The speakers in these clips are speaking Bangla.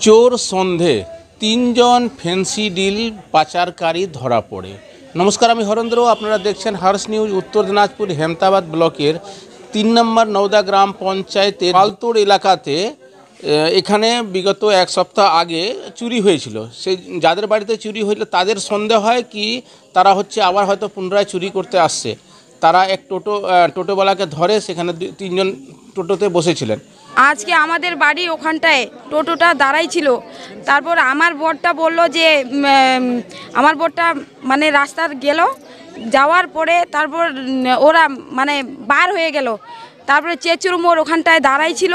চোর সন্ধে তিনজন ফেন্সি ডিল পাচারকারী ধরা পড়ে। নমস্কার, আমি হরেন্দ্র। আপনারা দেখছেন হার্স নিউজ। উত্তর দিনাজপুর হেমতাবাদ ব্লকের 3 নম্বর নওদা গ্রাম পঞ্চায়েতের পালতোড় এলাকাতে এখানে বিগত এক সপ্তাহ আগে চুরি হয়েছিল। সেই যাদের বাড়িতে চুরি হয়েছিল তাদের সন্দেহ হয় কি তারা আবার হয়তো পুনরায় চুরি করতে আসছে। তারা এক টোটোওয়ালাকে ধরে, সেখানে 3 জন টোটোতে বসেছিলেন। আজকে আমাদের বাড়ি ওখানটায় টোটোটা দাঁড়াই ছিল। তারপর আমার বরটা বলল যে আমার বরটা মানে রাস্তার গেল, যাওয়ার পরে তারপর ওরা মানে বার হয়ে গেল। তারপরে চেচুর মোড় ওখানটায় দাঁড়াই ছিল।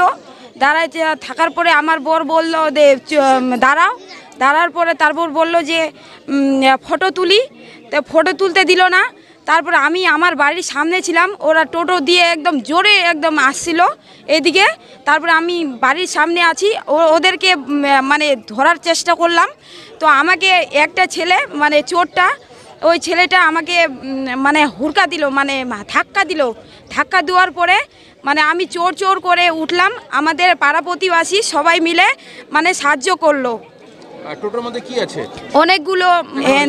দাঁড়াই থাকার পরে আমার বর বলল যে দাঁড়াও। দাঁড়ার পরে তারপর বলল যে ফটো তুলি, তো ফটো তুলতে দিল না। তারপর আমি আমার বাড়ির সামনে ছিলাম, ওরা টোটো দিয়ে একদম জোরে একদম আসছিল এদিকে। তারপরে আমি বাড়ির সামনে আছি, ওদেরকে মানে ধরার চেষ্টা করলাম। তো আমাকে একটা ছেলে মানে চোরটা, ওই ছেলেটা আমাকে মানে হুড়কা দিল, মানে ধাক্কা দিল। ধাক্কা দেওয়ার পরে মানে আমি চোর চোর করে উঠলাম। আমাদের পাড়া প্রতিবেশী সবাই মিলে মানে সাহায্য করলো। টোটোর মধ্যে কি আছে? অনেকগুলো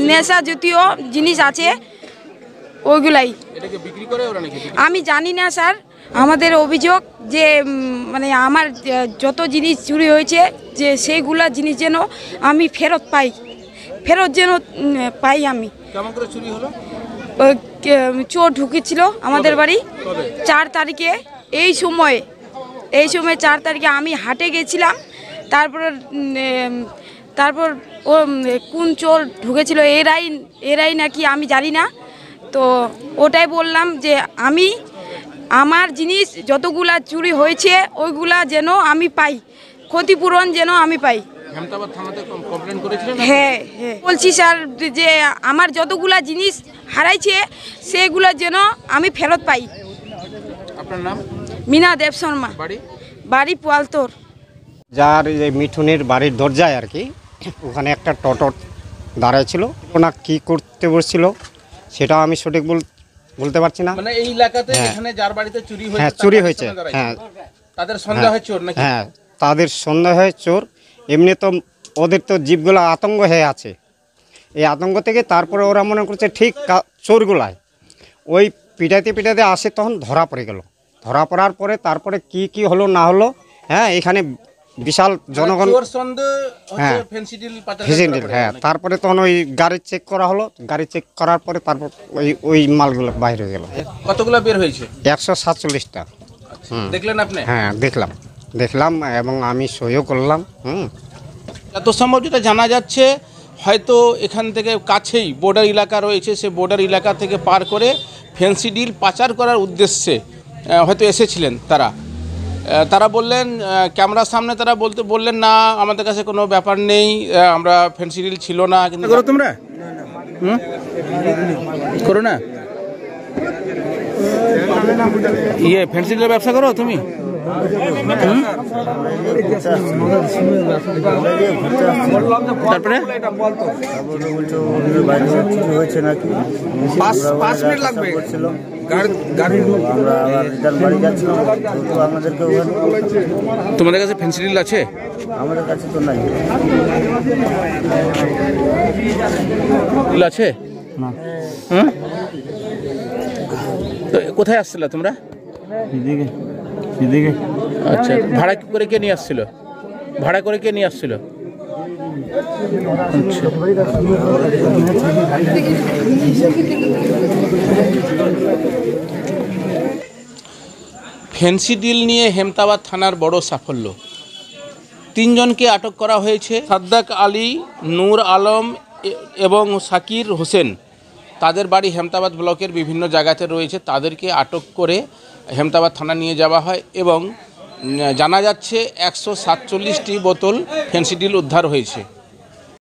নেশা জাতীয় জিনিস আছে, ওইগুলাই। এটাকে বিক্রি করে ওরা নাকি? আমি জানি না স্যার। আমাদের অভিযোগ যে মানে আমার যত জিনিস চুরি হয়েছে যে সেইগুলা জিনিস যেন আমি ফেরত যেন পাই আমি। কেমন করে চুরি হলো? চোর ঢুকেছিল আমাদের বাড়ি 4 তারিখে। এই সময় 4 তারিখে আমি হাটে গেছিলাম। তারপর ও কোন চোর ঢুকেছিল এরাই নাকি, আমি জানি না। তো ওটাই বললাম যে আমার জিনিস যতগুলা চুরি হয়েছে ওইগুলা যেন আমি পাই, ক্ষতিপূরণ যেন আমি পাই। হেমতাবাদ থানাতে কমপ্লেইন করেছিলেন? হ্যাঁ, বলছি স্যার যে আমার যতগুলা জিনিস হারাইছে সেগুলো যেন আমি ফেরত পাই। আপনার নাম? মিনা দেব শর্মা। বাড়ি পালতোড়। যার মিঠুনের বাড়ির দরজায় আর কি, ওখানে একটা টোটো দাঁড়ায় ছিল। ওনা কি করতে বসছিল সেটা আমি সঠিক বলতে পারছি না। মানে এই এলাকাতে এখানে যার বাড়িতে চুরি হয়েছে, হ্যাঁ চুরি হয়েছে, হ্যাঁ তাদের সন্দেহ হয় চোর নাকি? হ্যাঁ তাদের সন্দেহ হয় চোর। এমনি তো ওদের তো জীবগুলো আতঙ্ক হয়ে আছে। এই আতঙ্ক থেকে তারপরে ওরা মনে করছে ঠিক চোরগুলাই ওই পিটাতে আসে, তখন ধরা পড়ে গেল। ধরা পড়ার পরে তারপরে কি হলো না হলো, হ্যাঁ এখানে বিশাল জনগণ, হ্যাঁ ফেন্সি ডিল, হ্যাঁ। তারপরে তখন ওই গাড়ি চেক করা হলো। গাড়ি চেক করার পরে তারপর ওই মালগুলো বাইরে হয়ে গেল। কতগুলো বের হয়েছে? 147টা। দেখলেন আপনি? হ্যাঁ দেখলাম এবং আমি সইও করলাম। এত সম্ভব যেটা জানা যাচ্ছে, হয়তো এখান থেকে কাছেই বর্ডার এলাকা রয়েছে, সে বর্ডার এলাকা থেকে পার করে ফেন্সি ডিল পাচার করার উদ্দেশ্যে হয়তো এসেছিলেন তারা বললেন ক্যামেরার সামনে, তারা বললেন না আমাদের কাছে কোনো ব্যাপার নেই, আমরা ফেন্সি ডিল ছিল না। কিন্তু করো তোমরা করো না, ফেন্সি ডিলের ব্যবসা করো তুমি? তারপরে তোমাদের কাছে ফেন্সি ডিল আছে? আমাদের কাছে তো নাই। আছে না? তো কোথায় আসছিল তোমরা? আচ্ছা, ভাড়া করে কে নিয়ে আসছিল? ফেন্সি ডিল নিয়ে হেমতাবাদ থানার বড় সাফল্য। 3 জনকে আটক করা হয়েছে। সাদ্দাক আলী, নূর আলম এবং শাকির হোসেন। তাদের বাড়ি হেমতাবাদ ব্লকের বিভিন্ন জায়গাতে রয়েছে। তাদেরকে আটক করে হেমতাবাদ থানা নিয়ে যাওয়া হয় এবং জানা যাচ্ছে 147টি বোতল ফেন্সি ডিল উদ্ধার হয়েছে।